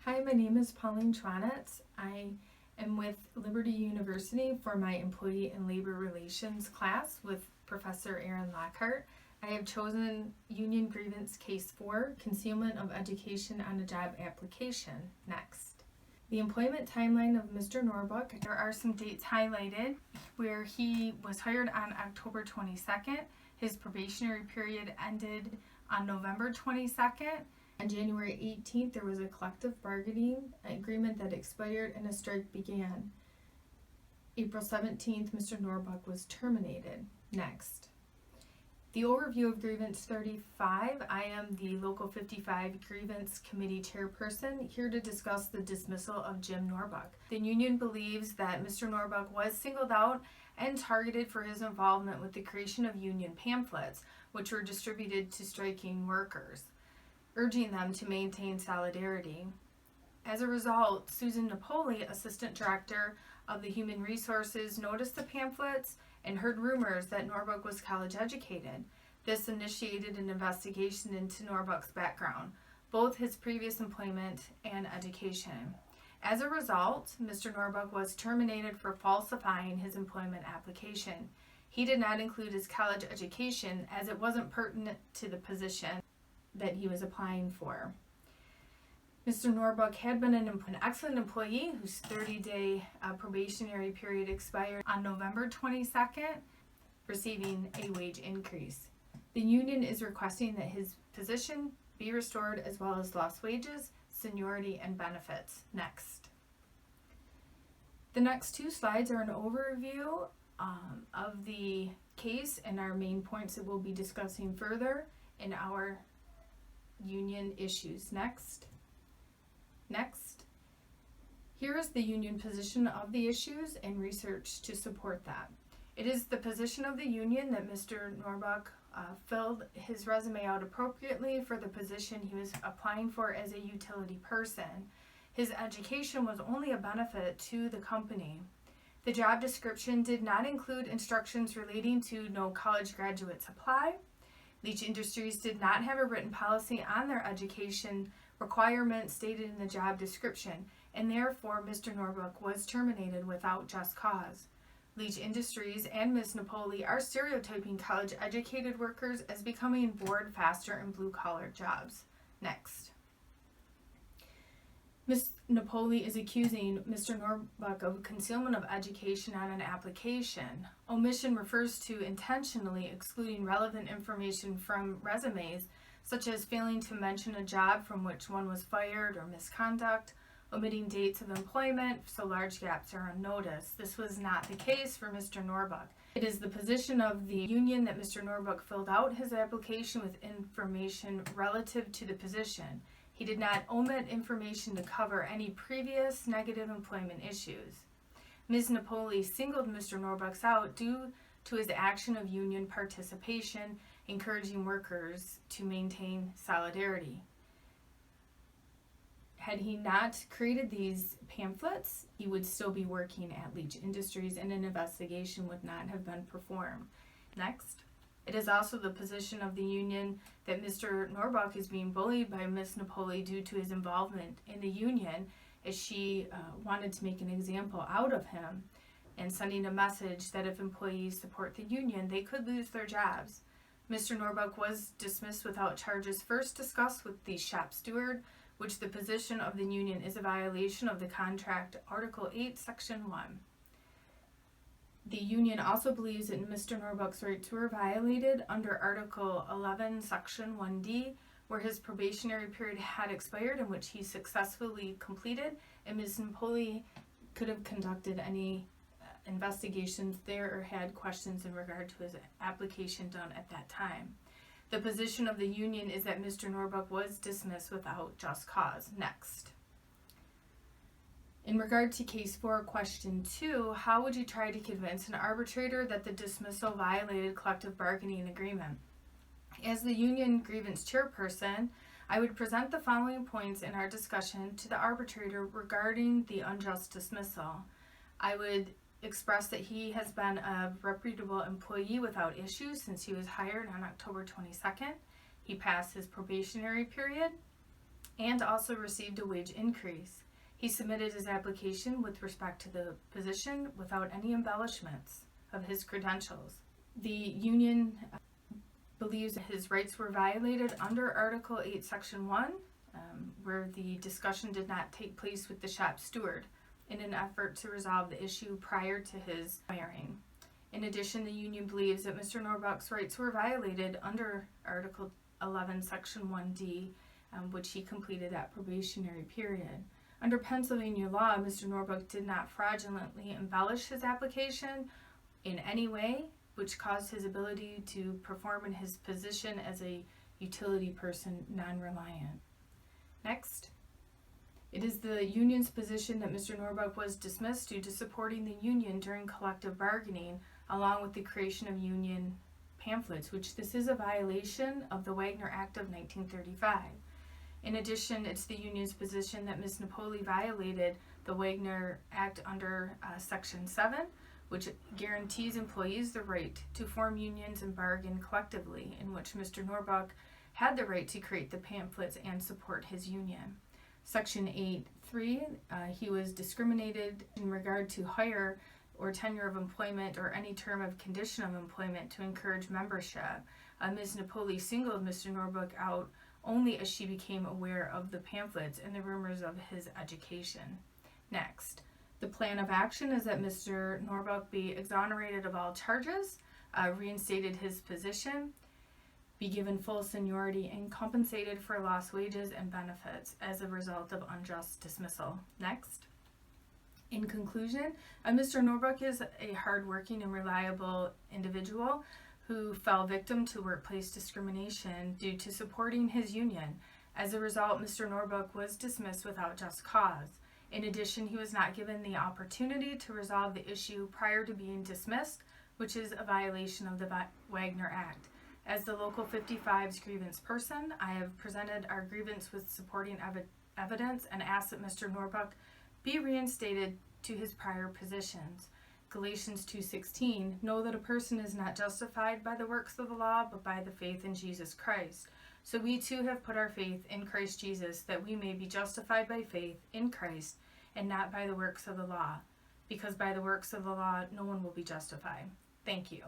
Hi, my name is Pauline Tronitz. I am with Liberty University for my Employee and Labor Relations class with Professor Aaron Lockhart. I have chosen Union Grievance Case 4, Concealment of Education on a Job Application. Next. The employment timeline of Mr. Norbuck. There are some dates highlighted where he was hired on October 22nd. His probationary period ended on November 22nd. On January 18th, there was a collective bargaining agreement that expired and a strike began. April 17th, Mr. Norbuck was terminated. Next. The overview of Grievance 35. I am the Local 55 Grievance Committee Chairperson, here to discuss the dismissal of Jim Norbuck. The union believes that Mr. Norbuck was singled out and targeted for his involvement with the creation of union pamphlets, which were distributed to striking workers, urging them to maintain solidarity. As a result, Susan Napoli, Assistant Director of the Human Resources, noticed the pamphlets and heard rumors that Norbuck was college educated. This initiated an investigation into Norbuck's background, both his previous employment and education. As a result, Mr. Norbuck was terminated for falsifying his employment application. He did not include his college education as it wasn't pertinent to the position that he was applying for. Mr. Norbuck had been an excellent employee whose 30-day probationary period expired on November 22nd, receiving a wage increase. The union is requesting that his position be restored as well as lost wages, seniority, and benefits. Next. The next two slides are an overview of the case and our main points that we'll be discussing further in our union issues. Next. Here is the union position of the issues and research to support that. It is the position of the union that Mr. Norbuck filled his resume out appropriately for the position he was applying for as a utility person. His education was only a benefit to the company. The job description did not include instructions relating to no college graduates apply. Leach Industries did not have a written policy on their education requirements stated in the job description, and therefore Mr. Norbuck was terminated without just cause. Leach Industries and Ms. Napoli are stereotyping college-educated workers as becoming bored faster in blue-collar jobs. Next. Ms. Napoli is accusing Mr. Norbuck of concealment of education on an application. Omission refers to intentionally excluding relevant information from resumes, such as failing to mention a job from which one was fired or misconduct, omitting dates of employment so large gaps are unnoticed. This was not the case for Mr. Norbuck. It is the position of the union that Mr. Norbuck filled out his application with information relative to the position. He did not omit information to cover any previous negative employment issues. Ms. Napoli singled Mr. Norbuck out due to his action of union participation, encouraging workers to maintain solidarity. Had he not created these pamphlets, he would still be working at Leach Industries and an investigation would not have been performed. Next. It is also the position of the union that Mr. Norbuck is being bullied by Ms. Napoli due to his involvement in the union, as she wanted to make an example out of him and sending a message that if employees support the union, they could lose their jobs. Mr. Norbuck was dismissed without charges first discussed with the shop steward, which the position of the union is a violation of the contract, Article 8, Section 1. The union also believes that Mr. Norbuck's rights were violated under Article 11, Section 1D, where his probationary period had expired in which he successfully completed, and Ms. Napoli could have conducted any investigations there or had questions in regard to his application done at that time. The position of the union is that Mr. Norbuck was dismissed without just cause. Next. In regard to Case 4, Question 2, how would you try to convince an arbitrator that the dismissal violated collective bargaining agreement? As the union grievance chairperson, I would present the following points in our discussion to the arbitrator regarding the unjust dismissal. I would express that he has been a reputable employee without issues since he was hired on October 22nd. He passed his probationary period. and also received a wage increase. He submitted his application with respect to the position without any embellishments of his credentials. The union believes his rights were violated under Article 8, Section 1, where the discussion did not take place with the shop steward in an effort to resolve the issue prior to his firing. In addition, the union believes that Mr. Norbuck's rights were violated under Article 11, Section 1D, which he completed that probationary period. Under Pennsylvania law, Mr. Norbuck did not fraudulently embellish his application in any way, which caused his ability to perform in his position as a utility person non-reliant. Next. It is the union's position that Mr. Norbuck was dismissed due to supporting the union during collective bargaining, along with the creation of union pamphlets, which this is a violation of the Wagner Act of 1935. In addition, it's the union's position that Ms. Napoli violated the Wagner Act under Section 7, which guarantees employees the right to form unions and bargain collectively, in which Mr. Norbuck had the right to create the pamphlets and support his union. Section 8.3, he was discriminated in regard to hire or tenure of employment or any term of condition of employment to encourage membership. Ms. Napoli singled Mr. Norbuck out only as she became aware of the pamphlets and the rumors of his education. Next, the plan of action is that Mr. Norbuck be exonerated of all charges, reinstated his position, be given full seniority, and compensated for lost wages and benefits as a result of unjust dismissal. Next. In conclusion, Mr. Norbuck is a hardworking and reliable individual who fell victim to workplace discrimination due to supporting his union. As a result, Mr. Norbuck was dismissed without just cause. In addition, he was not given the opportunity to resolve the issue prior to being dismissed, which is a violation of the Wagner Act. As the Local 55's grievance person, I have presented our grievance with supporting evidence and asked that Mr. Norbuck be reinstated to his prior positions. Galatians 2:16, know that a person is not justified by the works of the law, but by the faith in Jesus Christ. So we too have put our faith in Christ Jesus, that we may be justified by faith in Christ and not by the works of the law, because by the works of the law no one will be justified. Thank you.